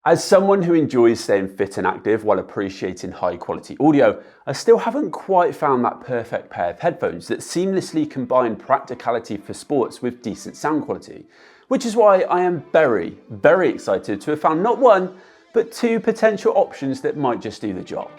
As someone who enjoys staying fit and active while appreciating high quality audio, I still haven't quite found that perfect pair of headphones that seamlessly combine practicality for sports with decent sound quality, which is why I am very, very excited to have found not one, but two potential options that might just do the job.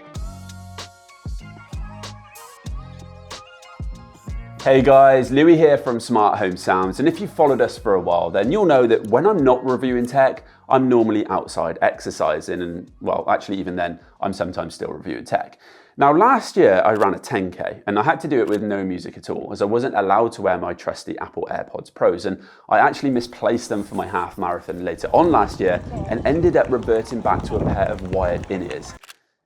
Hey guys, Louis here from Smart Home Sounds, and if you've followed us for a while, then you'll know that when I'm not reviewing tech, I'm normally outside exercising, and well, actually even then, I'm sometimes still reviewing tech. Now last year I ran a 10K, and I had to do it with no music at all, as I wasn't allowed to wear my trusty Apple AirPods Pros, and I actually misplaced them for my half marathon later on last year, and ended up reverting back to a pair of wired in-ears.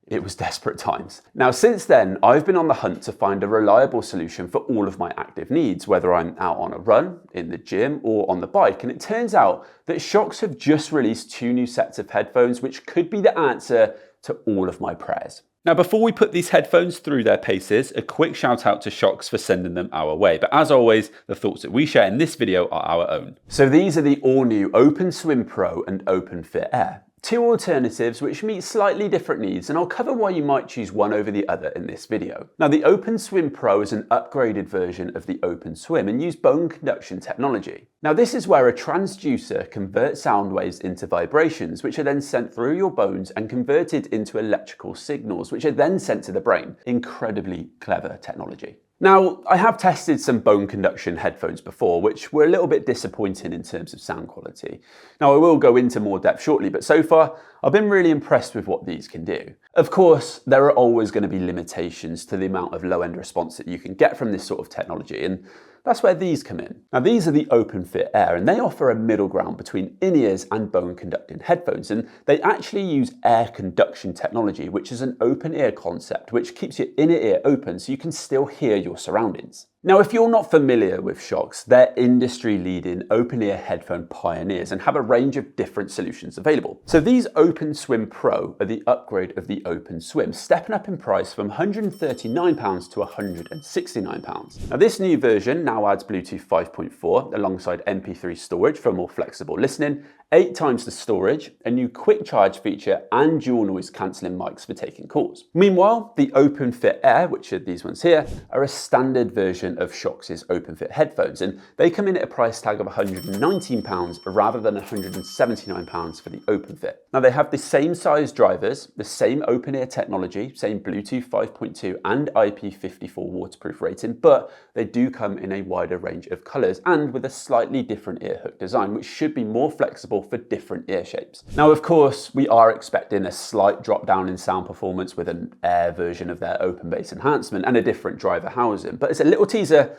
It was desperate times. Now, since then, I've been on the hunt to find a reliable solution for all of my active needs, whether I'm out on a run, in the gym, or on the bike. And it turns out that Shokz have just released two new sets of headphones, which could be the answer to all of my prayers. Now, before we put these headphones through their paces, a quick shout out to Shokz for sending them our way. But as always, the thoughts that we share in this video are our own. So these are the all new OpenSwim Pro and OpenFit Air. Two alternatives which meet slightly different needs, and I'll cover why you might choose one over the other in this video. Now, the OpenSwim Pro is an upgraded version of the OpenSwim and uses bone conduction technology. Now, this is where a transducer converts sound waves into vibrations, which are then sent through your bones and converted into electrical signals, which are then sent to the brain. Incredibly clever technology. Now, I have tested some bone conduction headphones before, which were a little bit disappointing in terms of sound quality. Now, I will go into more depth shortly, but so far, I've been really impressed with what these can do. Of course, there are always going to be limitations to the amount of low-end response that you can get from this sort of technology, and that's where these come in. Now, these are the OpenFit Air, and they offer a middle ground between in-ears and bone-conducting headphones, and they actually use air conduction technology, which is an open-ear concept, which keeps your inner ear open so you can still hear your surroundings. Now, if you're not familiar with Shokz, they're industry-leading open-ear headphone pioneers and have a range of different solutions available. So these OpenSwim Pro are the upgrade of the OpenSwim, stepping up in price from £139 to £169. Now, this new version now adds Bluetooth 5.4 alongside MP3 storage for more flexible listening, 8 times the storage, a new quick charge feature, and dual noise cancelling mics for taking calls. Meanwhile, the OpenFit Air, which are these ones here, are a standard version of Shokz's OpenFit headphones, and they come in at a price tag of £119 rather than £179 for the OpenFit. Now, they have the same size drivers, the same open-ear technology, same Bluetooth 5.2 and IP54 waterproof rating, but they do come in a wider range of colours and with a slightly different ear hook design, which should be more flexible for different ear shapes. Now, of course, we are expecting a slight drop down in sound performance with an Air version of their open bass enhancement and a different driver housing, but as a little teaser,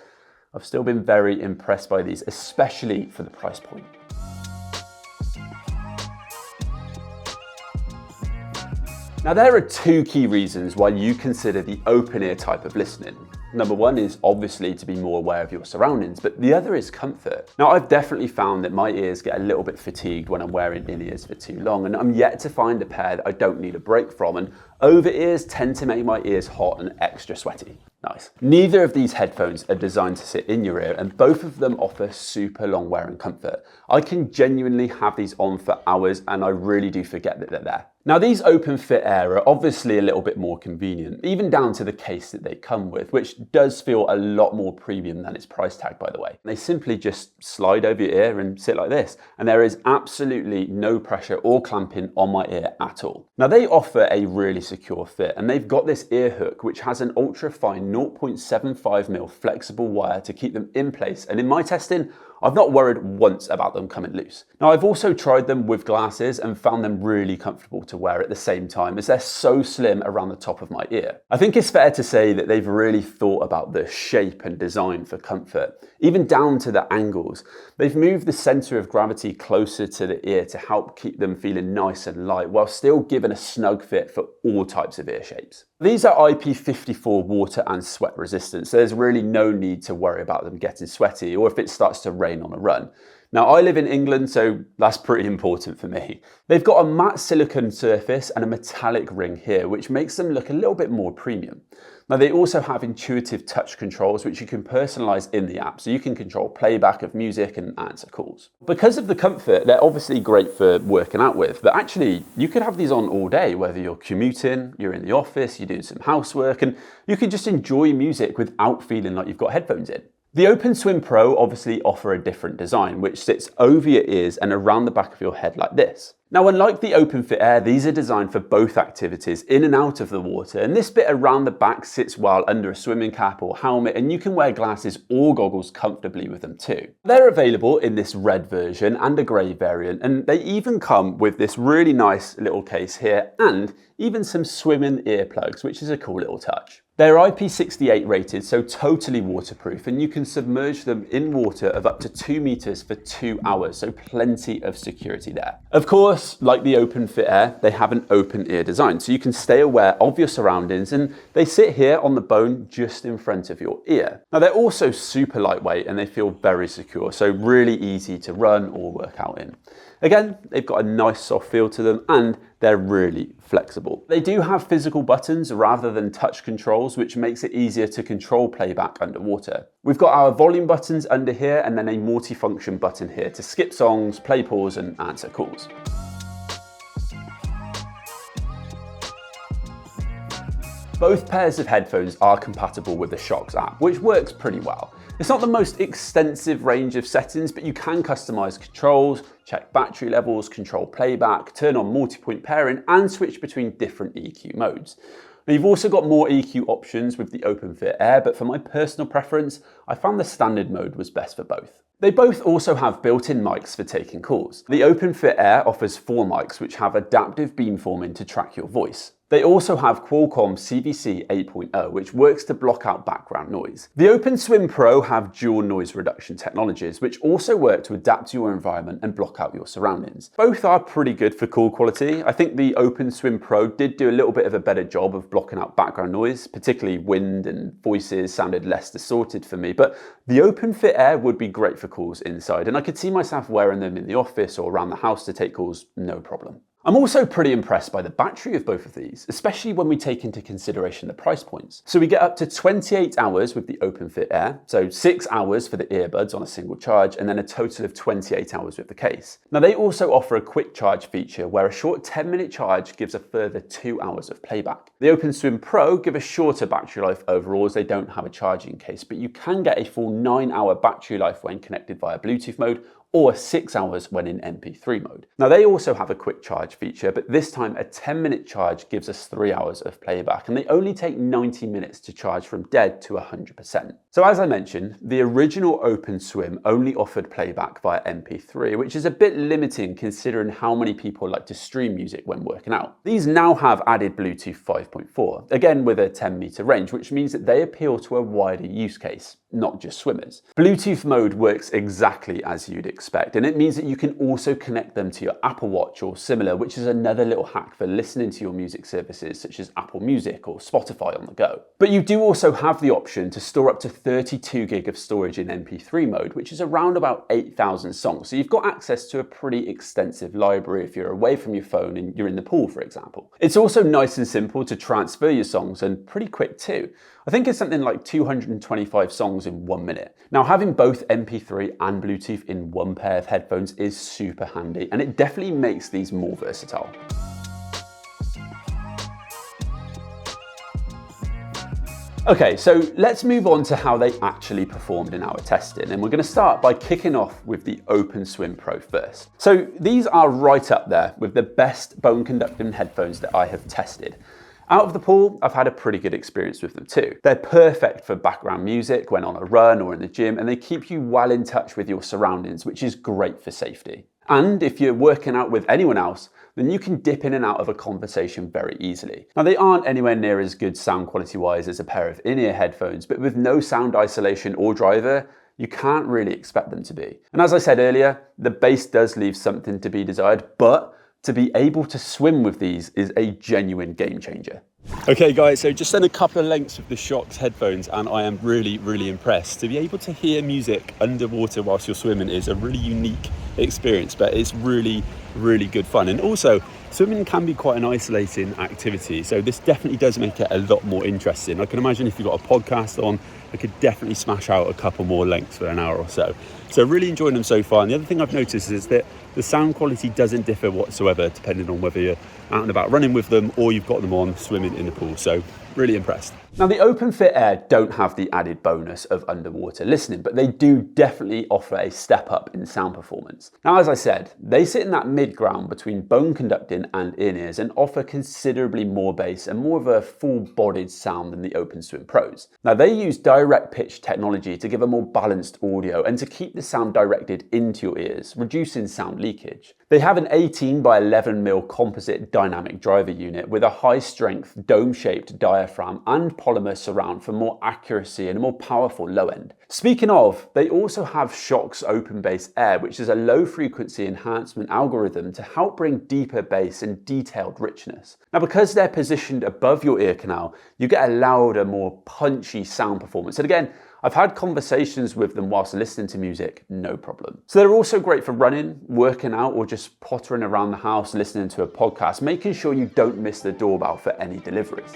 I've still been very impressed by these, especially for the price point. Now, there are two key reasons why you consider the open ear type of listening. Number one is obviously to be more aware of your surroundings, but the other is comfort. Now, I've definitely found that my ears get a little bit fatigued when I'm wearing in-ears for too long, and I'm yet to find a pair that I don't need a break from, and over-ears tend to make my ears hot and extra sweaty. Nice. Neither of these headphones are designed to sit in your ear, and both of them offer super long wear and comfort. I can genuinely have these on for hours, and I really do forget that they're there. Now, these OpenFit Air are obviously a little bit more convenient, even down to the case that they come with, which does feel a lot more premium than its price tag, by the way. They simply just slide over your ear and sit like this, and there is absolutely no pressure or clamping on my ear at all. Now, they offer a really secure fit, and they've got this ear hook, which has an ultra-fine 0.75mm flexible wire to keep them in place, and in my testing, I've not worried once about them coming loose. Now, I've also tried them with glasses and found them really comfortable to wear at the same time, as they're so slim around the top of my ear. I think it's fair to say that they've really thought about the shape and design for comfort, even down to the angles. They've moved the center of gravity closer to the ear to help keep them feeling nice and light, while still giving a snug fit for all types of ear shapes. These are IP54 water and sweat resistant, so there's really no need to worry about them getting sweaty or if it starts to rain on a run. Now, I live in England, so that's pretty important for me. They've got a matte silicone surface and a metallic ring here, which makes them look a little bit more premium. Now they also have intuitive touch controls which you can personalize in the app, so you can control playback of music and answer calls. Because of the comfort, they're obviously great for working out with, but actually you could have these on all day, whether you're commuting, you're in the office, you're doing some housework, and you can just enjoy music without feeling like you've got headphones in. The OpenSwim Pro obviously offer a different design, which sits over your ears and around the back of your head like this. Now, unlike the OpenFit Air, these are designed for both activities, in and out of the water, and this bit around the back sits well under a swimming cap or helmet, and you can wear glasses or goggles comfortably with them too. They're available in this red version and a grey variant, and they even come with this really nice little case here, and even some swimming earplugs, which is a cool little touch. They're IP68 rated, so totally waterproof, and you can submerge them in water of up to 2 meters for 2 hours, so plenty of security there. Of course, like the OpenFit Air, they have an open ear design, so you can stay aware of your surroundings, and they sit here on the bone just in front of your ear. Now they're also super lightweight and they feel very secure, so really easy to run or work out in. Again, they've got a nice soft feel to them and they're really flexible. They do have physical buttons rather than touch controls, which makes it easier to control playback underwater. We've got our volume buttons under here and then a multifunction button here to skip songs, play pause and answer calls. Both pairs of headphones are compatible with the Shokz app, which works pretty well. It's not the most extensive range of settings, but you can customize controls, check battery levels, control playback, turn on multi-point pairing, and switch between different EQ modes. Now, you've also got more EQ options with the OpenFit Air, but for my personal preference, I found the standard mode was best for both. They both also have built-in mics for taking calls. The OpenFit Air offers 4 mics which have adaptive beamforming to track your voice. They also have Qualcomm CVC 8.0, which works to block out background noise. The OpenSwim Pro have dual noise reduction technologies, which also work to adapt to your environment and block out your surroundings. Both are pretty good for call quality. I think the OpenSwim Pro did do a little bit of a better job of blocking out background noise, particularly wind and voices sounded less distorted for me, but the OpenFit Air would be great for calls inside, and I could see myself wearing them in the office or around the house to take calls, no problem. I'm also pretty impressed by the battery of both of these, especially when we take into consideration the price points. So we get up to 28 hours with the OpenFit Air, so 6 hours for the earbuds on a single charge, and then a total of 28 hours with the case. Now they also offer a quick charge feature where a short 10-minute charge gives a further 2 hours of playback. The OpenSwim Pro give a shorter battery life overall as they don't have a charging case, but you can get a full 9-hour battery life when connected via Bluetooth mode, or 6 hours when in MP3 mode. Now they also have a quick charge feature, but this time a 10-minute charge gives us 3 hours of playback, and they only take 90 minutes to charge from dead to 100%. So as I mentioned, the original OpenSwim only offered playback via MP3, which is a bit limiting considering how many people like to stream music when working out. These now have added Bluetooth 5.4, again with a 10-meter range, which means that they appeal to a wider use case, not just swimmers. Bluetooth mode works exactly as you'd expect, and it means that you can also connect them to your Apple Watch or similar, which is another little hack for listening to your music services such as Apple Music or Spotify on the go. But you do also have the option to store up to 32 gig of storage in MP3 mode, which is around about 8,000 songs. So you've got access to a pretty extensive library if you're away from your phone and you're in the pool, for example. It's also nice and simple to transfer your songs and pretty quick too. I think it's something like 225 songs in 1 minute. Now having both MP3 and Bluetooth in one pair of headphones is super handy, and it definitely makes these more versatile. Okay, so let's move on to how they actually performed in our testing, and we're going to start by kicking off with the OpenSwim Pro first. So these are right up there with the best bone conducting headphones that I have tested. Out of the pool, I've had a pretty good experience with them too. They're perfect for background music when on a run or in the gym, and they keep you well in touch with your surroundings, which is great for safety. And if you're working out with anyone else, then you can dip in and out of a conversation very easily. Now they aren't anywhere near as good sound quality wise as a pair of in-ear headphones, but with no sound isolation or driver, you can't really expect them to be. And as I said earlier, the bass does leave something to be desired, but to be able to swim with these is a genuine game changer. Okay guys, so just done a couple of lengths with the Shokz headphones and I am really impressed. To be able to hear music underwater whilst you're swimming is a really unique experience, but it's really good fun. And also, swimming can be quite an isolating activity, so this definitely does make it a lot more interesting. I can imagine if you've got a podcast on, I could definitely smash out a couple more lengths for an hour or so. So really enjoying them so far. And the other thing I've noticed is that the sound quality doesn't differ whatsoever depending on whether you're out and about running with them or you've got them on swimming in the pool. So really impressed. Now the OpenFit Air don't have the added bonus of underwater listening, but they do definitely offer a step up in sound performance. Now, as I said, they sit in that mid ground between bone conducting and in-ears and offer considerably more bass and more of a full-bodied sound than the OpenSwim Pros. Now they use direct pitch technology to give a more balanced audio and to keep the sound directed into your ears, reducing sound leakage. They have an 18 by 11mm composite dynamic driver unit with a high-strength dome-shaped diaphragm and polymer surround for more accuracy and a more powerful low end. Speaking of, they also have Shokz OpenBass Air, which is a low-frequency enhancement algorithm to help bring deeper bass and detailed richness. Now, because they're positioned above your ear canal, you get a louder, more punchy sound performance. And again, I've had conversations with them whilst listening to music, no problem. So they're also great for running, working out, or just pottering around the house listening to a podcast, making sure you don't miss the doorbell for any deliveries.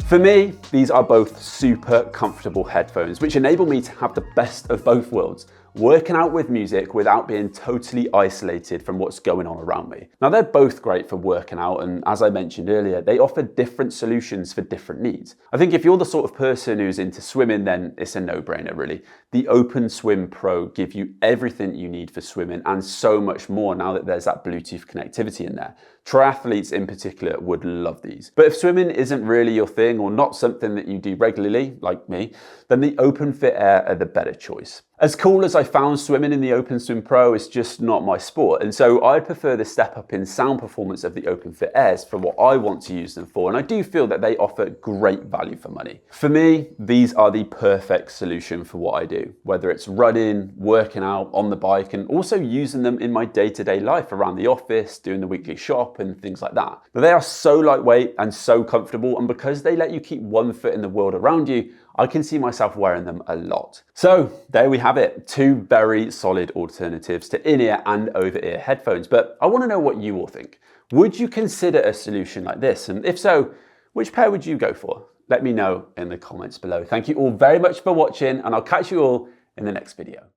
For me, these are both super comfortable headphones, which enable me to have the best of both worlds, working out with music without being totally isolated from what's going on around me. Now, they're both great for working out, and as I mentioned earlier, they offer different solutions for different needs. I think if you're the sort of person who's into swimming, then it's a no-brainer, really. The OpenSwim Pro give you everything you need for swimming and so much more now that there's that Bluetooth connectivity in there. Triathletes in particular would love these. But if swimming isn't really your thing or not something that you do regularly, like me, then the OpenFit Air are the better choice. As cool as I found swimming in the OpenSwim Pro, it's just not my sport. And so I'd prefer the step up in sound performance of the OpenFit Airs for what I want to use them for. And I do feel that they offer great value for money. For me, these are the perfect solution for what I do, whether it's running, working out, on the bike, and also using them in my day-to-day life around the office, doing the weekly shop and things like that. But they are so lightweight and so comfortable, and because they let you keep one foot in the world around you, I can see myself wearing them a lot. So there we have it, two very solid alternatives to in-ear and over-ear headphones. But I want to know what you all think. Would you consider a solution like this? And if so, which pair would you go for? Let me know in the comments below. Thank you all very much for watching, and I'll catch you all in the next video.